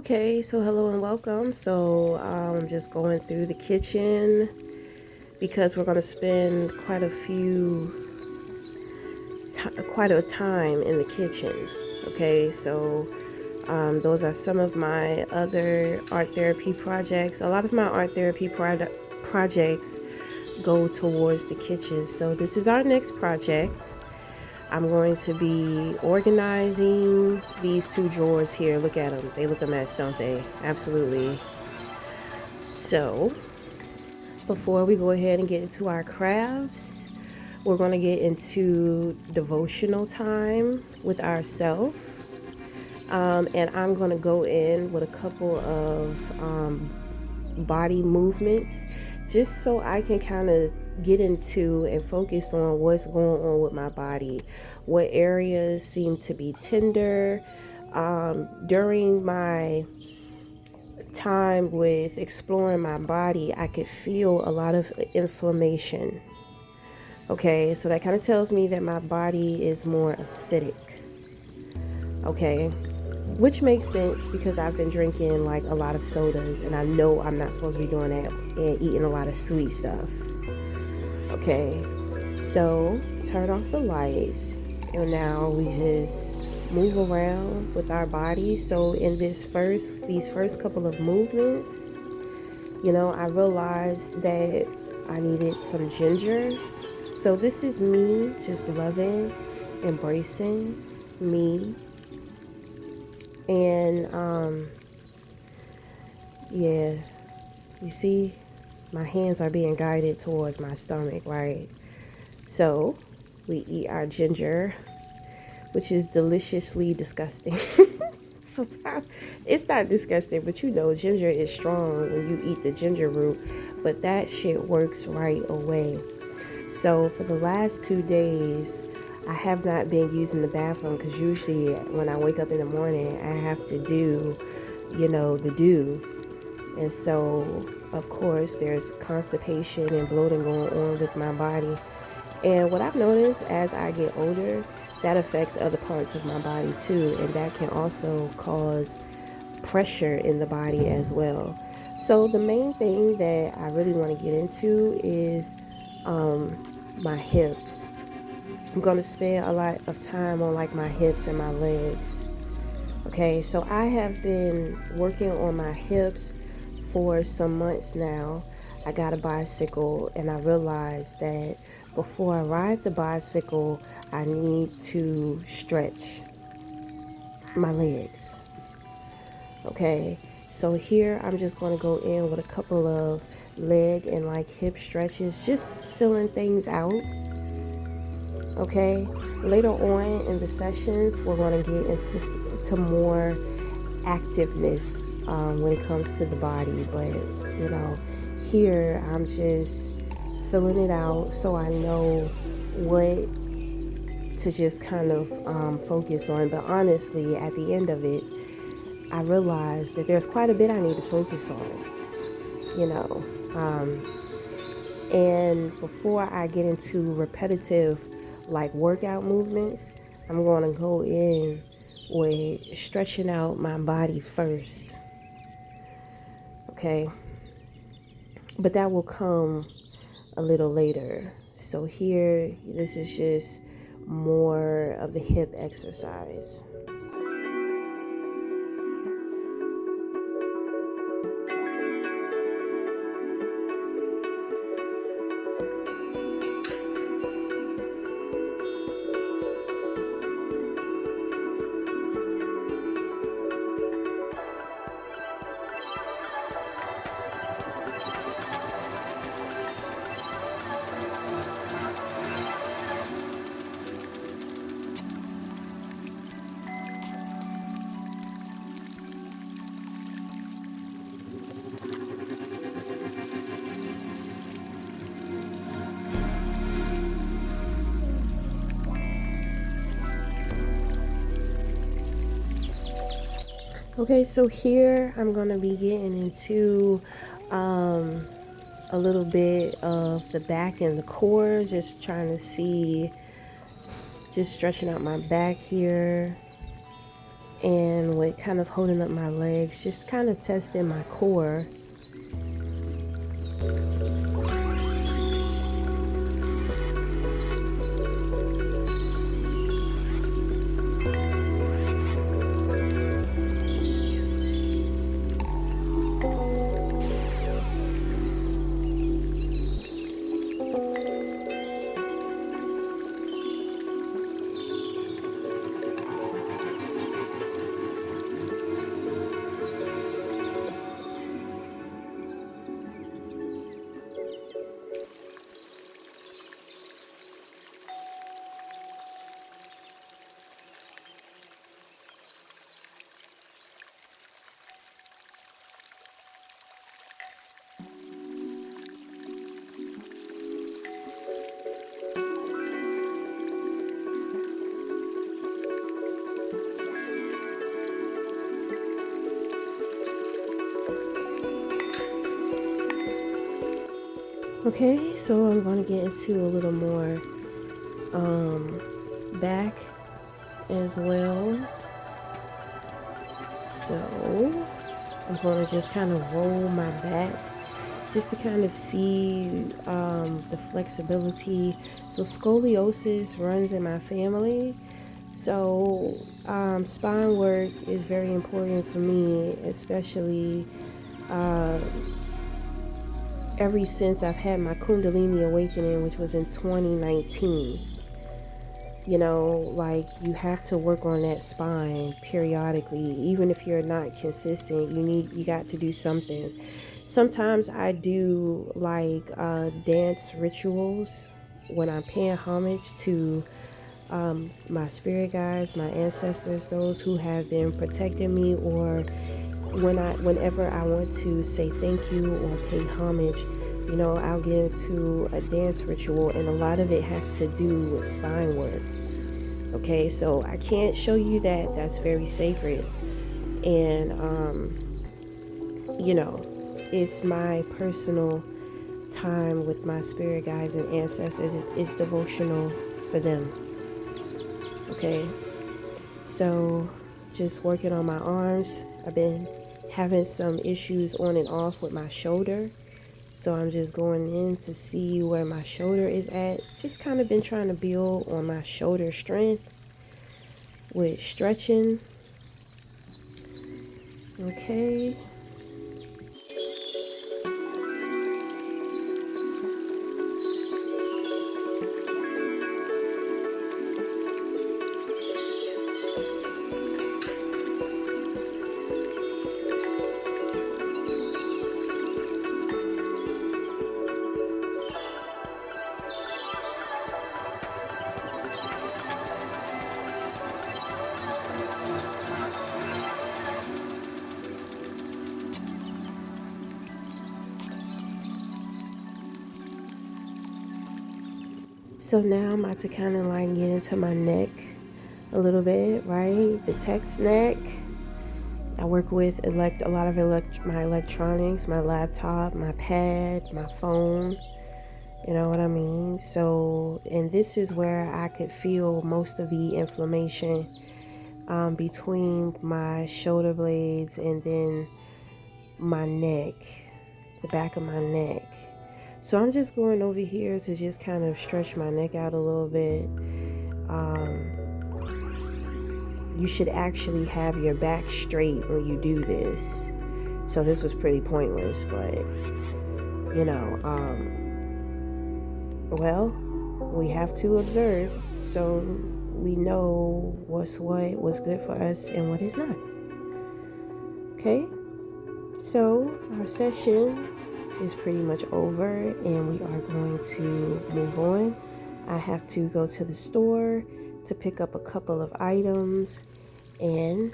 Okay, so hello and welcome. I'm just going through the kitchen because we're going to spend quite a time in the kitchen. Okay, those are some of my other art therapy projects. A lot of my art therapy projects go towards the kitchen. So this is our next project. I'm going to be organizing these two drawers here. Look at them. They look a mess, don't they? Absolutely. So, before we go ahead and get into our crafts, we're going to get into devotional time with ourselves. And I'm going to go in with a couple of body movements just so I can kind of get into and focus on what's going on with my body, what areas seem to be tender. During my time with exploring my body, I could feel a lot of inflammation. Okay, so that kind of tells me that my body is more acidic. Okay, which makes sense because I've been drinking like a lot of sodas and I know I'm not supposed to be doing that and eating a lot of sweet stuff. Okay, so turn off the lights and now we just move around with our bodies. So in these first couple of movements, I realized that I needed some ginger. So this is me just loving, embracing me. And yeah, you see, my hands are being guided towards my stomach, right? So we eat our ginger, which is deliciously disgusting. Sometimes it's not disgusting, but ginger is strong when you eat the ginger root, but that shit works right away. So for the last 2 days, I have not been using the bathroom because usually when I wake up in the morning, I have to do, the do. And so, of course, there's constipation and bloating going on with my body. And what I've noticed as I get older, that affects other parts of my body too. And that can also cause pressure in the body as well. So the main thing that I really want to get into is my hips. I'm going to spend a lot of time on like my hips and my legs. Okay, so I have been working on my hips for some months now. I got a bicycle and I realized that before I ride the bicycle, I need to stretch my legs. Okay, so here I'm just going to go in with a couple of leg and like hip stretches, just filling things out. Okay, later on in the sessions, we're going to get into more activeness when it comes to the body, but here I'm just filling it out so I know what to just kind of focus on. But honestly, at the end of it, I realized that there's quite a bit I need to focus on, you know. And before I get into repetitive like workout movements, I'm going to go in with stretching out my body first. Okay. But that will come a little later. So here, this is just more of the hip exercise. Okay, so here I'm going to be getting into a little bit of the back and the core, just trying to see, just stretching out my back here. and with kind of holding up my legs, just kind of testing my core. Okay, so I'm going to get into a little more back as well. So I'm going to just kind of roll my back just to kind of see the flexibility. So scoliosis runs in my family. So spine work is very important for me, especially ever since I've had my Kundalini awakening, which was in 2019. You know, like, you have to work on that spine periodically. Even if you're not consistent, you got to do something. Sometimes I do like dance rituals when I'm paying homage to my spirit guides, my ancestors, those who have been protecting me, or whenever I want to say thank you or pay homage, you know, I'll get into a dance ritual, and a lot of it has to do with spine work. Okay, so I can't show you that. That's very sacred. And, you know, it's my personal time with my spirit guides and ancestors. It's devotional for them. Okay, so just working on my arms. I've been having some issues on and off with my shoulder. So I'm just going in to see where my shoulder is at. Just kind of been trying to build on my shoulder strength with stretching. Okay. So now I'm about to kind of like get into my neck a little bit, right? The text neck. I work with a lot of my electronics, my laptop, my pad, my phone. You know what I mean? So, and this is where I could feel most of the inflammation between my shoulder blades and then my neck, the back of my neck. So I'm just going over here to just kind of stretch my neck out a little bit. You should actually have your back straight when you do this. So this was pretty pointless, but you know, well, we have to observe so we know what's good for us and what is not. Okay, so our session is pretty much over and we are going to move on. I have to go to the store to pick up a couple of items, and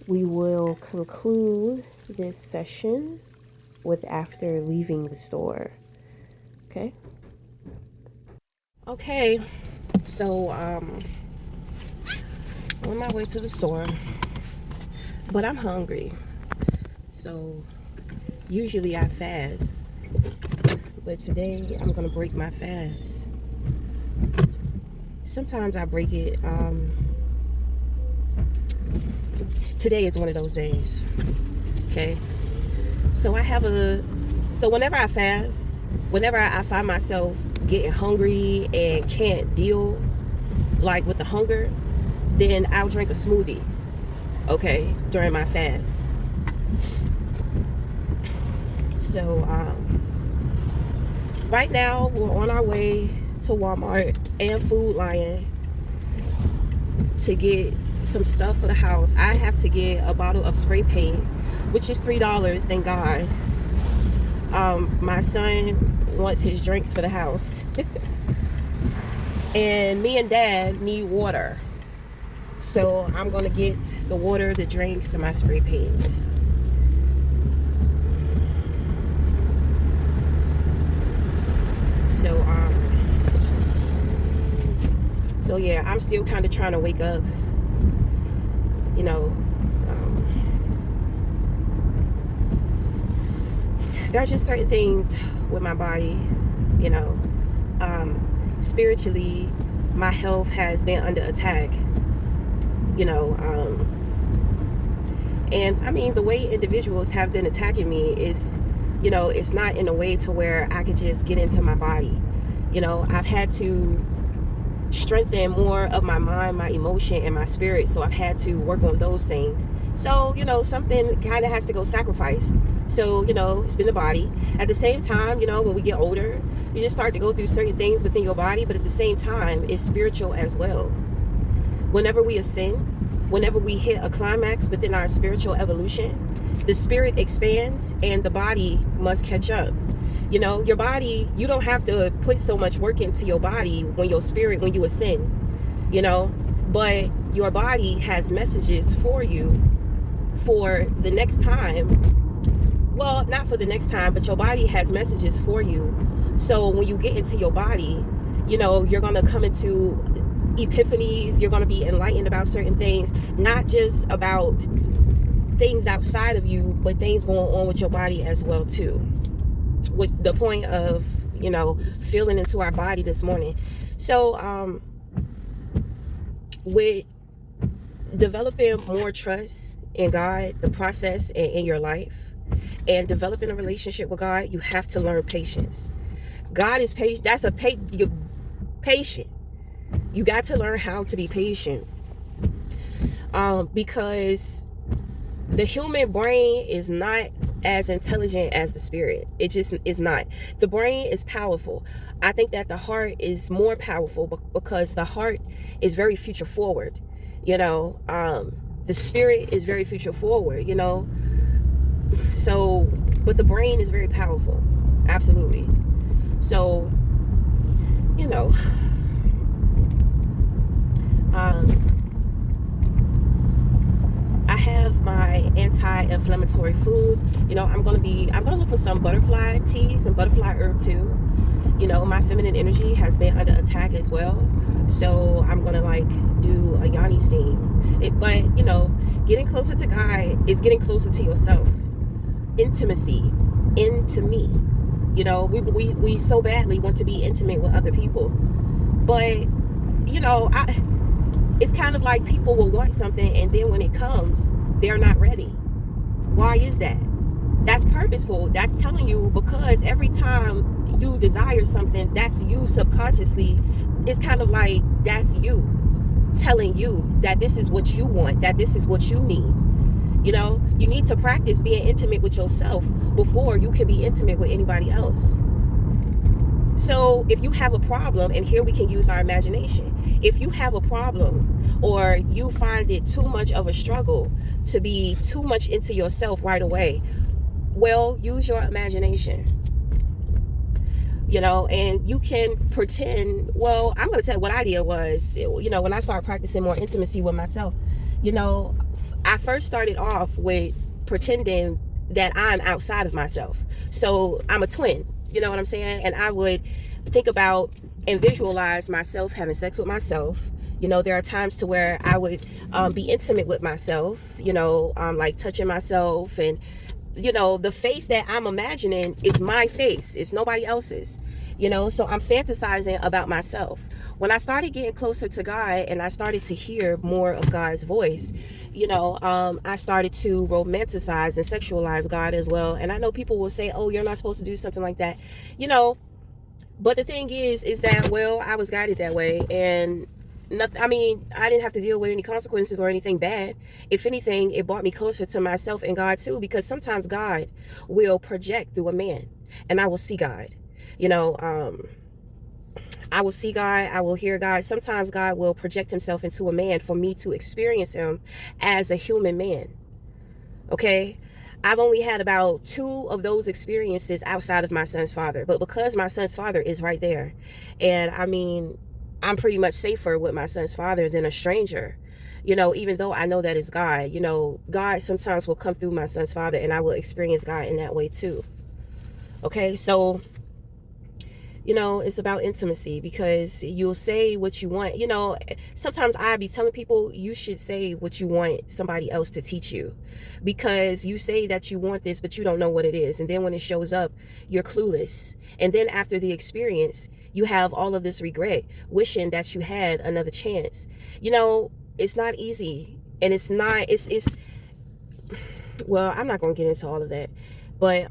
we will conclude this session with after leaving the store. Okay, so on my way to the store, but I'm hungry. So usually I fast, but today I'm gonna break my fast. Sometimes I break it Today is one of those days. Okay. So whenever I fast, whenever I find myself getting hungry and can't deal like with the hunger, then I'll drink a smoothie, okay, during my fast. So right now we're on our way to Walmart and Food Lion to get some stuff for the house. I have to get a bottle of spray paint, which is $3, thank God. My son wants his drinks for the house. And me and Dad need water. So I'm gonna get the water, the drinks, and my spray paint. So yeah, I'm still kind of trying to wake up. You know, there are just certain things with my body, you know. Spiritually, my health has been under attack, you know. And I mean, the way individuals have been attacking me is, you know, it's not in a way to where I could just get into my body. You know, I've had to strengthen more of my mind, my emotion, and my spirit. So I've had to work on those things. So, you know, something kind of has to go sacrifice. So, you know, it's been the body. At the same time, you know, when we get older, you just start to go through certain things within your body. But at the same time, it's spiritual as well. Whenever we ascend, whenever we hit a climax within our spiritual evolution, the spirit expands and the body must catch up. You know, your body, you don't have to put so much work into your body when you ascend, you know, but your body has messages for you for the next time. Well, not for the next time, but your body has messages for you. So when you get into your body, you know, you're going to come into epiphanies. You're going to be enlightened about certain things, not just about things outside of you, but things going on with your body as well, too. With the point of, you know, feeling into our body this morning. So with developing more trust in God, the process in your life, and developing a relationship with God, you have to learn patience. God is patient. You're patient. You got to learn how to be patient, because the human brain is not as intelligent as the spirit. It just is not. The brain is powerful. I think that the heart is more powerful because the heart is very future forward. You know, the spirit is very future forward, you know. So, but the brain is very powerful. Absolutely. So, you know, I have my anti-inflammatory foods. You know, I'm gonna look for some butterfly tea, some butterfly herb too. You know, my feminine energy has been under attack as well. So I'm gonna like do a yoni steam. But you know, getting closer to God is getting closer to yourself. Intimacy, into me. You know, we so badly want to be intimate with other people, but you know, it's kind of like people will want something and then when it comes, they're not ready. Why is that? That's purposeful. That's telling you, because every time you desire something, that's you subconsciously. It's kind of like that's you telling you that this is what you want, that this is what you need. You know, you need to practice being intimate with yourself before you can be intimate with anybody else. So if you have a problem, and here we can use our imagination, if you have a problem or you find it too much of a struggle to be too much into yourself right away, well, use your imagination. You know, and you can pretend. Well, I'm going to tell you what I did was, you know, when I started practicing more intimacy with myself, you know, I first started off with pretending that I'm outside of myself. So I'm a twin. You know what I'm saying? And I would think about and visualize myself having sex with myself. You know, there are times to where I would be intimate with myself, you know, like touching myself. And, you know, the face that I'm imagining is my face. It's nobody else's. So I'm fantasizing about myself. When I started getting closer to God and I started to hear more of God's voice, I started to romanticize and sexualize God as well. And I know people will say, oh, you're not supposed to do something like that, but the thing is that, well, I was guided that way, and nothing. I mean, I didn't have to deal with any consequences or anything bad. If anything, it brought me closer to myself and God too, because sometimes God will project through a man, and I will see God. I will see God, I will hear God. Sometimes God will project himself into a man for me to experience him as a human man. Okay? I've only had about 2 of those experiences outside of my son's father. But because my son's father is right there, and I mean, I'm pretty much safer with my son's father than a stranger. Even though I know that is God, God sometimes will come through my son's father, and I will experience God in that way too. Okay, so it's about intimacy, because you'll say what you want. Sometimes I be telling people you should say what you want somebody else to teach you, because you say that you want this, but you don't know what it is. And then when it shows up, you're clueless. And then after the experience, you have all of this regret, wishing that you had another chance. It's not easy. And well, I'm not going to get into all of that. But,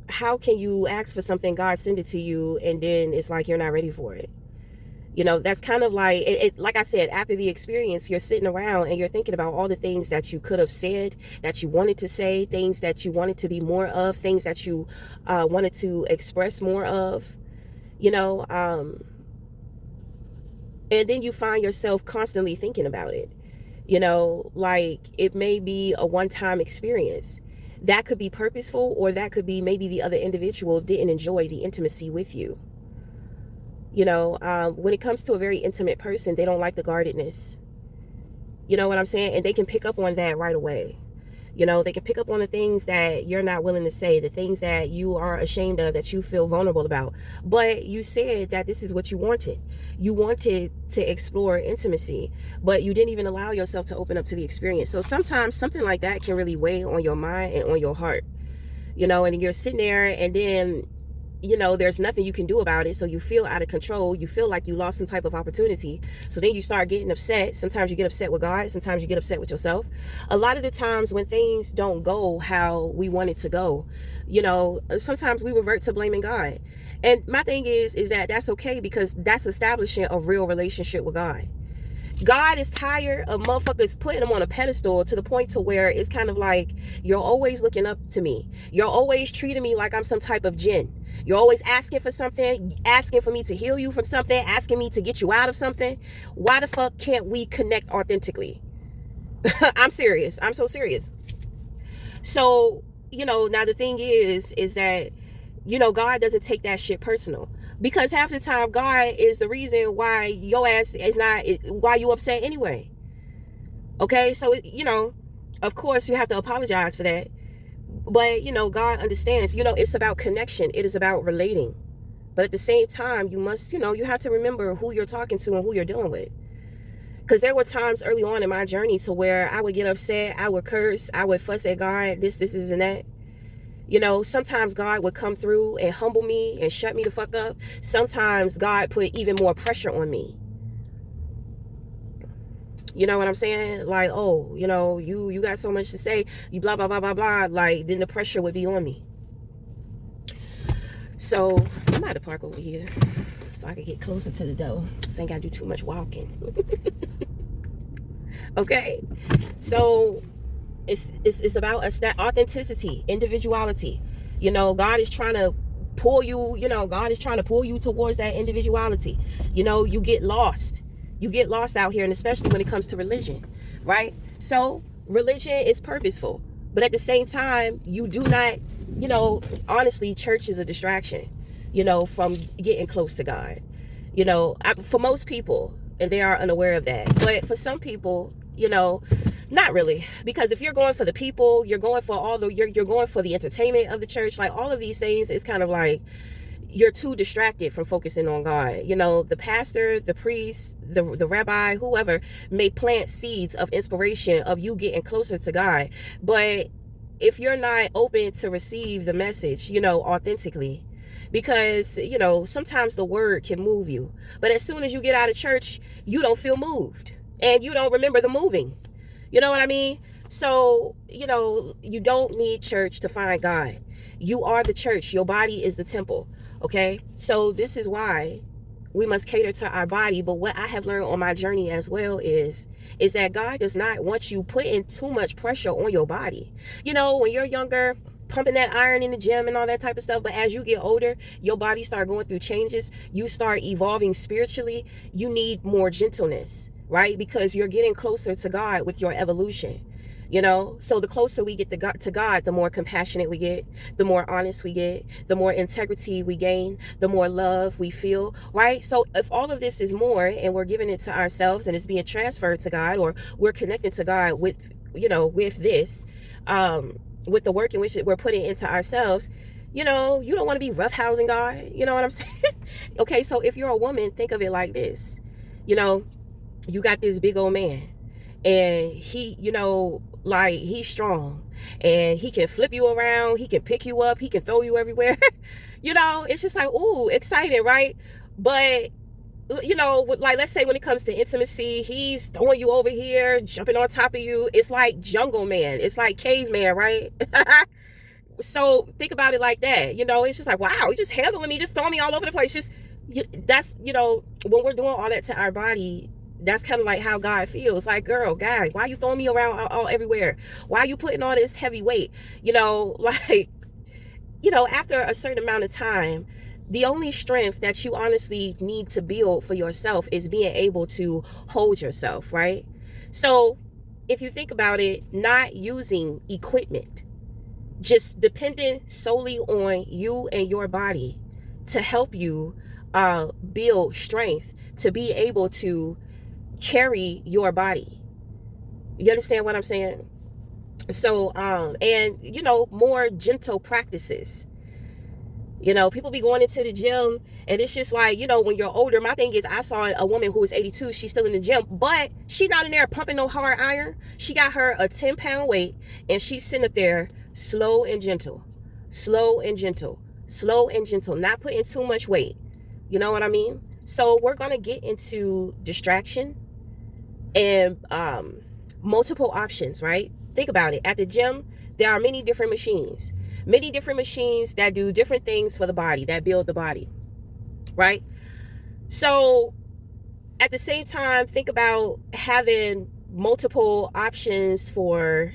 how can you ask for something, God send it to you, and then it's like you're not ready for it? That's kind of like like I said, after the experience, you're sitting around and you're thinking about all the things that you could have said, that you wanted to say, things that you wanted to be more of, things that you wanted to express more of, and then you find yourself constantly thinking about it. Like, it may be a one-time experience. That could be purposeful, or that could be maybe the other individual didn't enjoy the intimacy with you. When it comes to a very intimate person, they don't like the guardedness. You know what I'm saying? And they can pick up on that right away. They can pick up on the things that you're not willing to say, the things that you are ashamed of, that you feel vulnerable about. But you said that this is what you wanted. You wanted to explore intimacy, but you didn't even allow yourself to open up to the experience. So sometimes something like that can really weigh on your mind and on your heart. And you're sitting there, and then there's nothing you can do about it. So you feel out of control. You feel like you lost some type of opportunity. So then you start getting upset. Sometimes you get upset with God. Sometimes you get upset with yourself. A lot of the times when things don't go how we want it to go, sometimes we revert to blaming God. And my thing is that that's okay, because that's establishing a real relationship with God. God is tired of motherfuckers putting him on a pedestal to the point to where it's kind of like, you're always looking up to me. You're always treating me like I'm some type of jinn. You're always asking for something, asking for me to heal you from something, asking me to get you out of something. Why the fuck can't we connect authentically? I'm serious. I'm so serious. So, now the thing is that, God doesn't take that shit personal. Because half the time, God is the reason why your ass is not, why you upset anyway. Okay, so, of course you have to apologize for that. But, God understands. It's about connection. It is about relating. But at the same time, you must, you have to remember who you're talking to and who you're dealing with. Because there were times early on in my journey to where I would get upset, I would curse, I would fuss at God, this, and that. Sometimes God would come through and humble me and shut me the fuck up. Sometimes God put even more pressure on me. You know what I'm saying? Like, oh, you got so much to say, you blah, blah, blah, blah, blah. Like, then the pressure would be on me. So, I'm about to park over here so I can get closer to the door. So I ain't got to do too much walking. Okay? So, it's about authenticity, individuality. God is trying to pull you, God is trying to pull you towards that individuality. You get lost. You get lost out here, and especially when it comes to religion, right? So religion is purposeful, but at the same time, you do not, honestly, church is a distraction, from getting close to God. For most people, and they are unaware of that. But for some people, not really, because if you're going for the people, you're going for you're going for the entertainment of the church, like all of these things, it's kind of like you're too distracted from focusing on God. The pastor, the priest, the rabbi, whoever may plant seeds of inspiration of you getting closer to God. But if you're not open to receive the message, authentically, because, sometimes the word can move you. But as soon as you get out of church, you don't feel moved and you don't remember the moving. You know what I mean? So, you don't need church to find God. You are the church. Your body is the temple. Okay? So this is why we must cater to our body. But what I have learned on my journey as well is that God does not want you putting too much pressure on your body. When you're younger, pumping that iron in the gym and all that type of stuff, but as you get older, your body start going through changes. You start evolving spiritually. You need more gentleness, right? Because you're getting closer to God with your evolution. So the closer we get to God, the more compassionate we get, the more honest we get, the more integrity we gain, the more love we feel, right? So if all of this is more and we're giving it to ourselves and it's being transferred to God, or we're connecting to God with, with this, with the work in which we're putting into ourselves, you don't want to be roughhousing God. You know what I'm saying? Okay, so if you're a woman, think of it like this. You got this big old man and he, he's strong and he can flip you around. He can pick you up. He can throw you everywhere. It's just like, ooh, exciting, right? But, like, let's say when it comes to intimacy, he's throwing you over here, jumping on top of you. It's like jungle man. It's like caveman, right? So think about it like that. It's just like, wow, you just handling me, just throwing me all over the place. That's, when we're doing all that to our body, that's kind of like how God feels. Like, girl, God, why are you throwing me around all everywhere? Why are you putting all this heavy weight? After a certain amount of time, the only strength that you honestly need to build for yourself is being able to hold yourself, right? So if you think about it, not using equipment, just depending solely on you and your body to help you build strength to be able to carry your body. You understand what I'm saying? So, and more gentle practices. People be going into the gym and it's just like, when you're older, my thing is I saw a woman who was 82, she's still in the gym, but she not in there pumping no hard iron. She got her a 10-pound weight and she's sitting up there slow and gentle, slow and gentle, slow and gentle, not putting too much weight. You know what I mean? So we're going to get into distraction and multiple options, right? Think about it. At the gym, there are many different machines that do different things for the body, that build the body, right? So at the same time, think about having multiple options for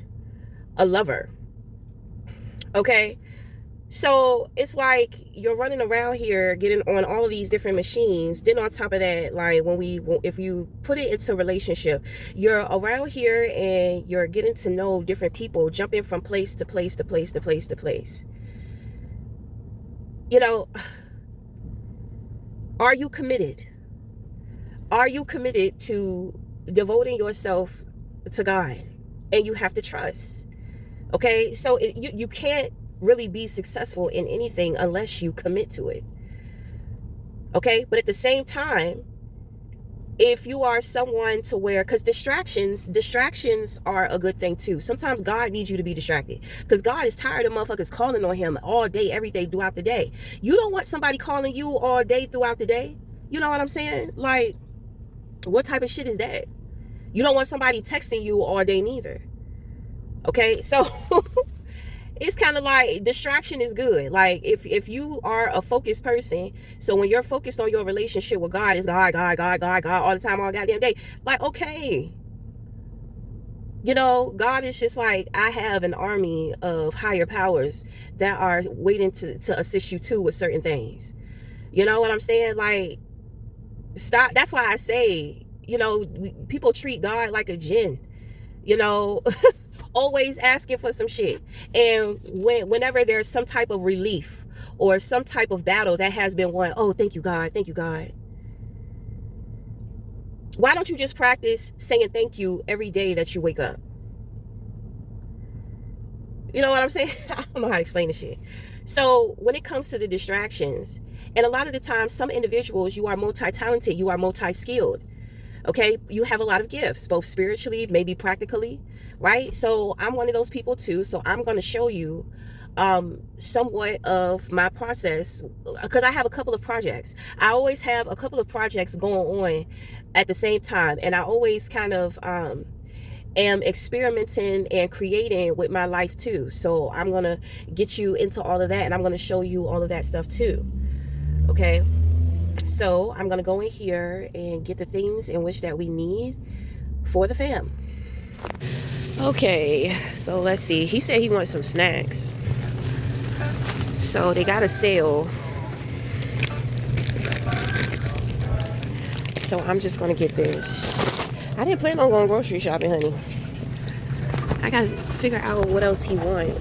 a lover. Okay? So it's like you're running around here getting on all of these different machines. Then on top of that, like if you put it into a relationship, you're around here and you're getting to know different people, jumping from place to place to place to place to place. Are you committed? Are you committed to devoting yourself to God? And you have to trust. Okay? So you can't really be successful in anything unless you commit to it. Okay? But at the same time, if you are someone to where, because distractions are a good thing too. Sometimes God needs you to be distracted because God is tired of motherfuckers calling on him all day, every day, throughout the day. You don't want somebody calling you all day throughout the day. You know what I'm saying? Like, what type of shit is that? You don't want somebody texting you all day neither. Okay? So it's kind of like distraction is good. Like if you are a focused person, so when you're focused on your relationship with God, it's God all the time, all goddamn day. Like, okay. God is just like, I have an army of higher powers that are waiting to assist you too with certain things. You know what I'm saying? Like, stop. That's why I say, people treat God like a djinn. Always asking for some shit. And whenever there's some type of relief or some type of battle that has been won, oh, thank you, God. Thank you, God. Why don't you just practice saying thank you every day that you wake up? You know what I'm saying? I don't know how to explain this shit. So when it comes to the distractions, and a lot of the times, some individuals, you are multi-talented, you are multi-skilled. Okay, you have a lot of gifts, both spiritually, maybe practically, right? So I'm one of those people too. So I'm going to show you somewhat of my process, because I have a couple of projects. I always have a couple of projects going on at the same time, and I always kind of am experimenting and creating with my life too. So I'm going to get you into all of that, and I'm going to show you all of that stuff too. Okay, so I'm going to go in here and get the things in which that we need for the fam. Okay, so let's see. He said he wants some snacks. So they got a sale. So I'm just going to get this. I didn't plan on going grocery shopping, honey. I got to figure out what else he wants.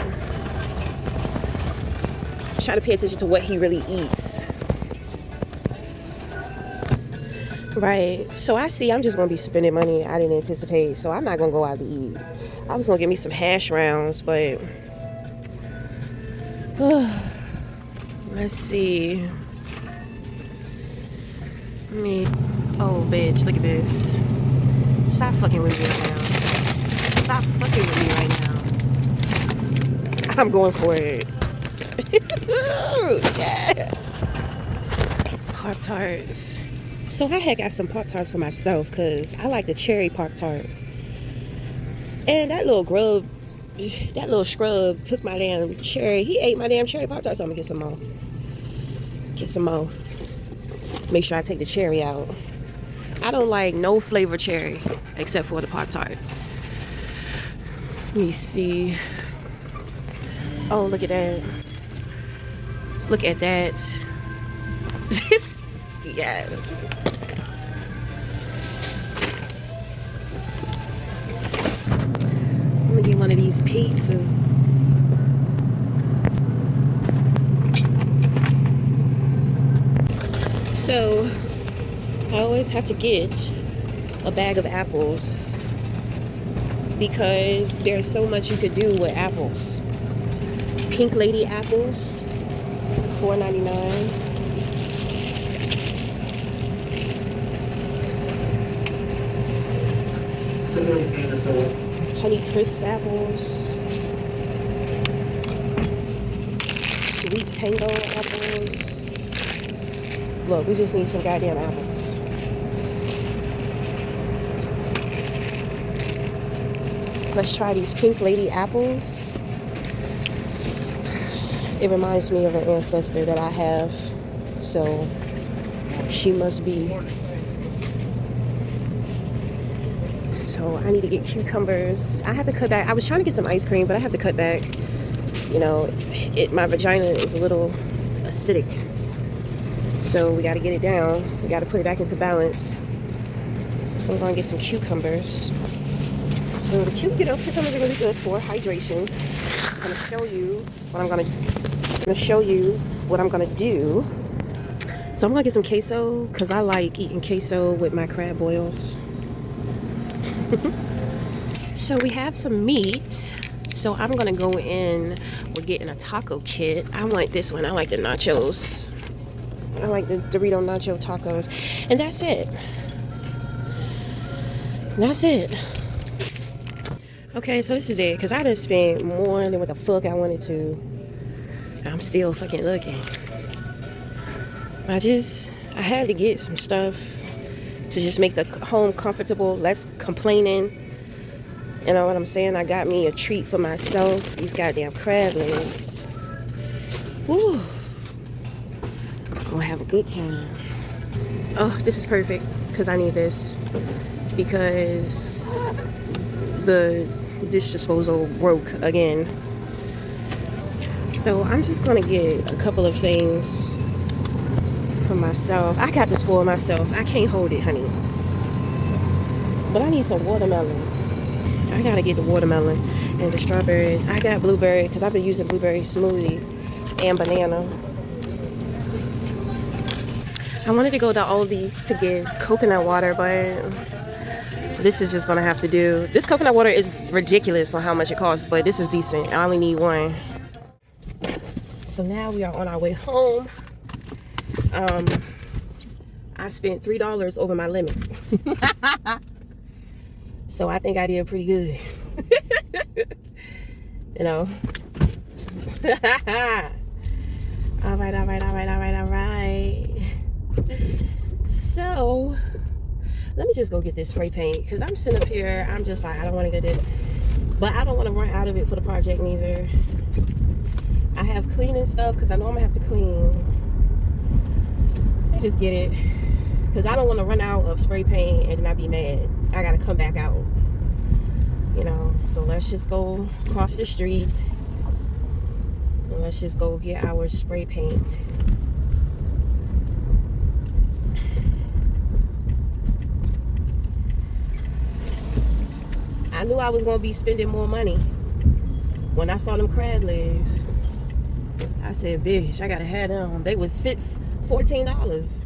Try to pay attention to what he really eats. Right. So I see I'm just going to be spending money I didn't anticipate. So I'm not going to go out to eat. I was going to get me some hash browns, but let's see. Oh, bitch, look at this. Stop fucking with me right now. Stop fucking with me right now. I'm going for it. Yeah. Pop-Tarts. So I had got some Pop-Tarts for myself because I like the cherry Pop-Tarts. And that little scrub took my damn cherry. He ate my damn cherry Pop-Tarts, so I'm gonna get some more. Get some more. Make sure I take the cherry out. I don't like no flavor cherry except for the Pop-Tarts. Let me see. Oh, look at that. Look at that. Yes. I'm gonna get one of these pizzas. So I always have to get a bag of apples because there's so much you could do with apples. Pink Lady apples, $4.99. Honey Crisp apples, Sweet Tango apples. Look, we just need some goddamn apples. Let's try these Pink Lady apples. It reminds me of an ancestor that I have, so she must be. So I need to get cucumbers. I have to cut back. I was trying to get some ice cream, but I have to cut back. You know, my vagina is a little acidic. So we got to get it down. We got to put it back into balance. So I'm going to get some cucumbers. So the cucumbers are really good for hydration. I'm going to show you what I'm going to do. So I'm going to get some queso because I like eating queso with my crab boils. So we have some meat. So I'm going to go in. We're getting a taco kit. I like this one. I like the nachos. I like the Dorito nacho tacos. And that's it. That's it. Okay, so this is it. Because I done spent more than what the fuck I wanted to. I'm still fucking looking. I had to get some stuff to just make the home comfortable, less complaining. You know what I'm saying? I got me a treat for myself. These goddamn crab legs. Woo. I'm gonna have a good time. Oh, this is perfect because I need this because the dish disposal broke again. So I'm just gonna get a couple of things for myself. I got to spoil myself. I can't hold it, honey. But I need some watermelon. I gotta get the watermelon and the strawberries. I got blueberry because I've been using blueberry smoothie and banana. I wanted to go to Aldi's to get coconut water, but this is just gonna have to do. This coconut water is ridiculous on how much it costs, but this is decent. I only need one. So now we are on our way home. I spent $3 over my limit. So I think I did pretty good. You know. All right. So let me just go get this spray paint, because I'm sitting up here, I'm just like, I don't want to get it, but I don't want to run out of it for the project neither. I have cleaning stuff because I know I'm gonna have to clean. Let me just get it, because I don't want to run out of spray paint and then I be mad. I gotta come back out, you know. So let's just go across the street and let's just go get our spray paint. I knew I was going to be spending more money when I saw them crab legs. I said, bitch, I got to have them. They was $14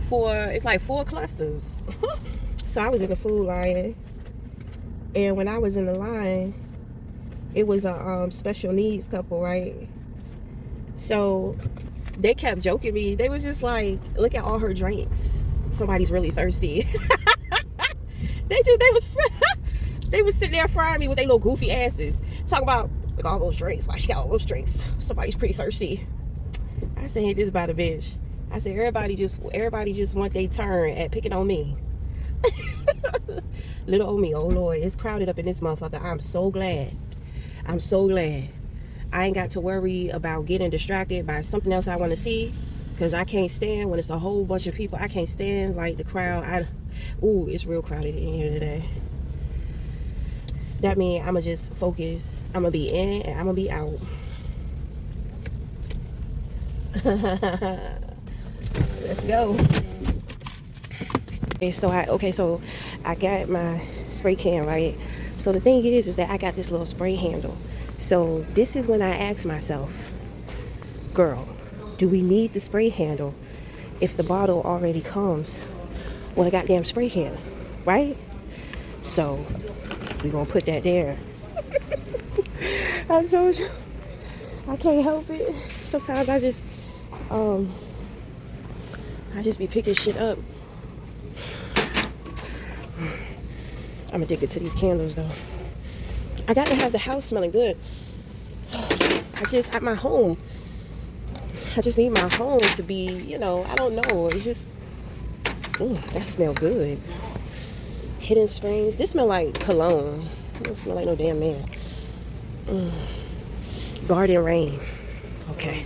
for, it's like 4 clusters. So I was in the food line, and when I was in the line, it was a special needs couple, right? So they kept joking me. They was just like, look at all her drinks. Somebody's really thirsty. They was sitting there frying me with their little goofy asses, talking about, look, all those drinks. Why she got all those drinks? Somebody's pretty thirsty. I said, hey, this about a bitch. I said, everybody just want their turn at picking on me. Little old me, oh Lord, it's crowded up in this motherfucker. I'm so glad. I ain't got to worry about getting distracted by something else I want to see, because I can't stand when it's a whole bunch of people. I can't stand like the crowd. Ooh, it's real crowded in here today. That means I'ma just focus. I'ma be in and I'ma be out. Let's go. So I got my spray can, right? So the thing is that I got this little spray handle. So this is when I ask myself, girl, do we need the spray handle if the bottle already comes with a goddamn spray can, right? So we're gonna put that there. I told you, I can't help it. Sometimes I just be picking shit up. I'm addicted to these candles though. I got to have the house smelling good. At my home, I just need my home to be, you know, I don't know. It's just, that smell good. Hidden Springs. This smell like cologne. It don't smell like no damn man. Garden Rain. Okay.